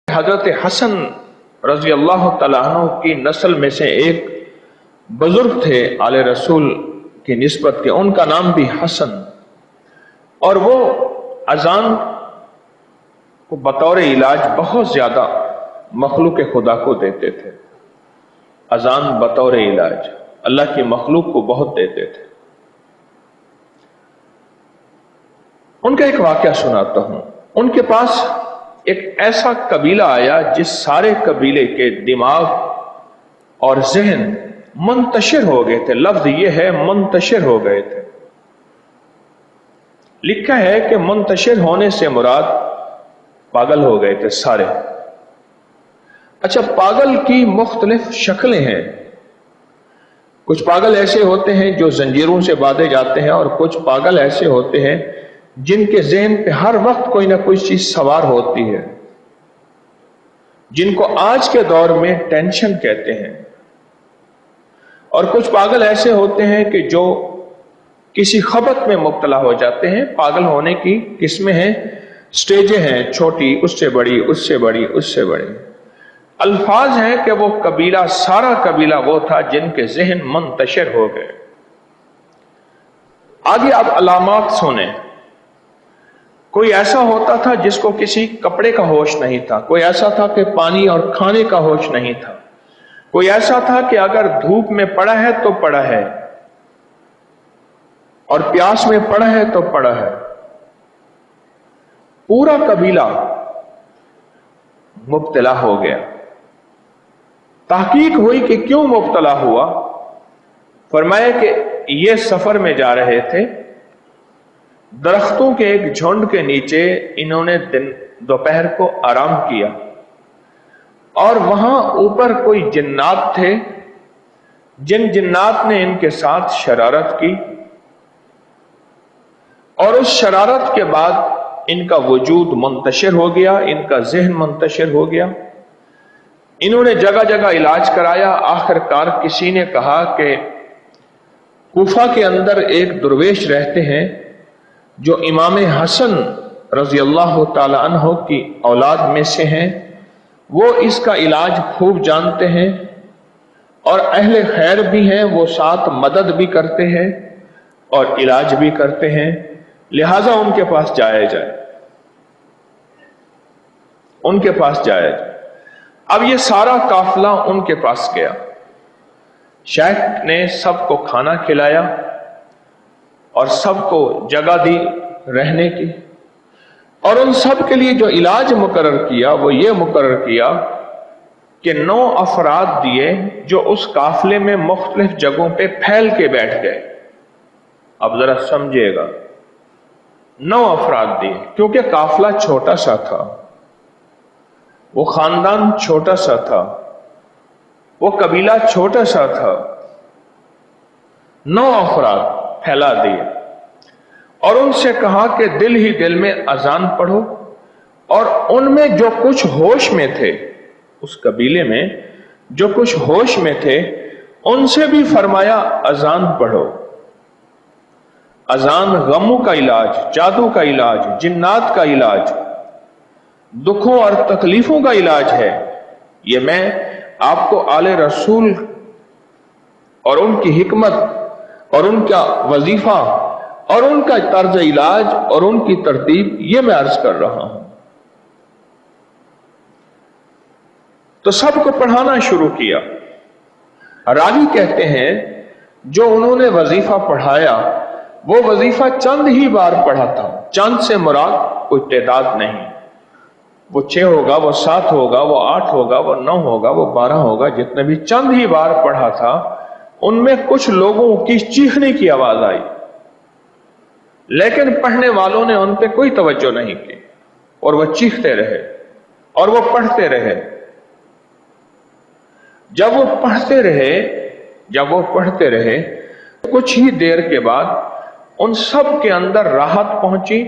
حضرت حسن رضی اللہ تعالیٰ عنہ کی نسل میں سے ایک بزرگ تھے آل رسول کی نسبت کے، ان کا نام بھی حسن، اور وہ اذان کو بطور علاج بہت زیادہ مخلوق خدا کو دیتے تھے۔ اذان بطور علاج اللہ کی مخلوق کو بہت دیتے تھے۔ ان کا ایک واقعہ سناتا ہوں۔ ان کے پاس ایک ایسا قبیلہ آیا جس سارے قبیلے کے دماغ اور ذہن منتشر ہو گئے تھے، لفظ یہ ہے منتشر ہو گئے تھے۔ لکھا ہے کہ منتشر ہونے سے مراد پاگل ہو گئے تھے سارے۔ اچھا، پاگل کی مختلف شکلیں ہیں۔ کچھ پاگل ایسے ہوتے ہیں جو زنجیروں سے باندھے جاتے ہیں، اور کچھ پاگل ایسے ہوتے ہیں جن کے ذہن پہ ہر وقت کوئی نہ کوئی چیز سوار ہوتی ہے، جن کو آج کے دور میں ٹینشن کہتے ہیں۔ اور کچھ پاگل ایسے ہوتے ہیں کہ جو کسی خبط میں مبتلا ہو جاتے ہیں۔ پاگل ہونے کی قسمیں ہیں، سٹیجیں ہیں، چھوٹی، اس سے بڑی، اس سے بڑی، اس سے بڑی۔ الفاظ ہیں کہ وہ قبیلہ، سارا قبیلہ وہ تھا جن کے ذہن منتشر ہو گئے۔ آگے آپ علامات سنیں۔ کوئی ایسا ہوتا تھا جس کو کسی کپڑے کا ہوش نہیں تھا، کوئی ایسا تھا کہ پانی اور کھانے کا ہوش نہیں تھا، کوئی ایسا تھا کہ اگر دھوپ میں پڑا ہے تو پڑا ہے، اور پیاس میں پڑا ہے تو پڑا ہے۔ پورا قبیلہ مبتلا ہو گیا۔ تحقیق ہوئی کہ کیوں مبتلا ہوا۔ فرمایا کہ یہ سفر میں جا رہے تھے، درختوں کے ایک جھنڈ کے نیچے انہوں نے دوپہر کو آرام کیا، اور وہاں اوپر کوئی جنات تھے، جن جنات نے ان کے ساتھ شرارت کی، اور اس شرارت کے بعد ان کا وجود منتشر ہو گیا، ان کا ذہن منتشر ہو گیا۔ انہوں نے جگہ جگہ علاج کرایا۔ آخر کار کسی نے کہا کہ کوفہ کے اندر ایک درویش رہتے ہیں جو امام حسن رضی اللہ تعالی عنہ کی اولاد میں سے ہیں، وہ اس کا علاج خوب جانتے ہیں، اور اہل خیر بھی ہیں، وہ ساتھ مدد بھی کرتے ہیں اور علاج بھی کرتے ہیں، لہذا ان کے پاس جایا جائے، ان کے پاس جایا جائے۔ اب یہ سارا قافلہ ان کے پاس گیا۔ شیخ نے سب کو کھانا کھلایا اور سب کو جگہ دی رہنے کی، اور ان سب کے لیے جو علاج مقرر کیا وہ یہ مقرر کیا کہ 9 افراد دیے جو اس قافلے میں مختلف جگہوں پہ پھیل کے بیٹھ گئے۔ اب ذرا سمجھیے گا، 9 افراد دیے، کیونکہ قافلہ چھوٹا سا تھا، وہ خاندان چھوٹا سا تھا، وہ قبیلہ چھوٹا سا تھا۔ 9 افراد پھیلا دیے، اور ان سے کہا کہ دل ہی دل میں اذان پڑھو، اور ان میں جو کچھ ہوش میں تھے، اس قبیلے میں جو کچھ ہوش میں تھے، ان سے بھی فرمایا اذان پڑھو۔ اذان غموں کا علاج، جادو کا علاج، جنات کا علاج، دکھوں اور تکلیفوں کا علاج ہے۔ یہ میں آپ کو آل رسول اور ان کی حکمت اور ان کا وظیفہ اور ان کا طرز علاج اور ان کی ترتیب یہ میں عرض کر رہا ہوں۔ تو سب کو پڑھانا شروع کیا۔ راوی کہتے ہیں جو انہوں نے وظیفہ پڑھایا وہ وظیفہ چند ہی بار پڑھا تھا۔ چند سے مراد کوئی تعداد نہیں، وہ 6 ہوگا، وہ 7 ہوگا، وہ 8 ہوگا، وہ 9 ہوگا، وہ 12 ہوگا، جتنے بھی چند ہی بار پڑھا تھا۔ ان میں کچھ لوگوں کی چیخنے کی آواز آئی، لیکن پڑھنے والوں نے ان پہ کوئی توجہ نہیں کی، اور وہ چیختے رہے اور وہ پڑھتے رہے۔ جب وہ پڑھتے رہے کچھ ہی دیر کے بعد ان سب کے اندر راحت پہنچی،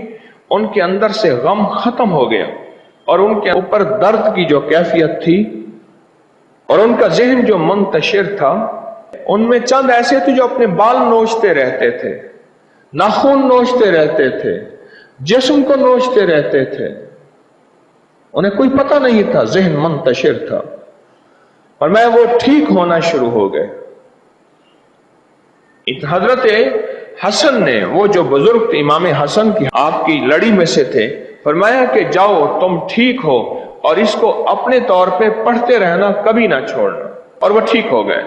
ان کے اندر سے غم ختم ہو گیا، اور ان کے اوپر درد کی جو کیفیت تھی اور ان کا ذہن جو منتشر تھا، ان میں چند ایسے تھے جو اپنے بال نوچتے رہتے تھے، ناخن نوچتے رہتے تھے، جسم کو نوچتے رہتے تھے، انہیں کوئی پتہ نہیں تھا، ذہن منتشر تھا، اور میں وہ ٹھیک ہونا شروع ہو گئے۔ حضرت حسن نے، وہ جو بزرگ امام حسن کی آپ کی لڑی میں سے تھے، فرمایا کہ جاؤ تم ٹھیک ہو اور اس کو اپنے طور پہ پڑھتے رہنا، کبھی نہ چھوڑنا، اور وہ ٹھیک ہو گئے۔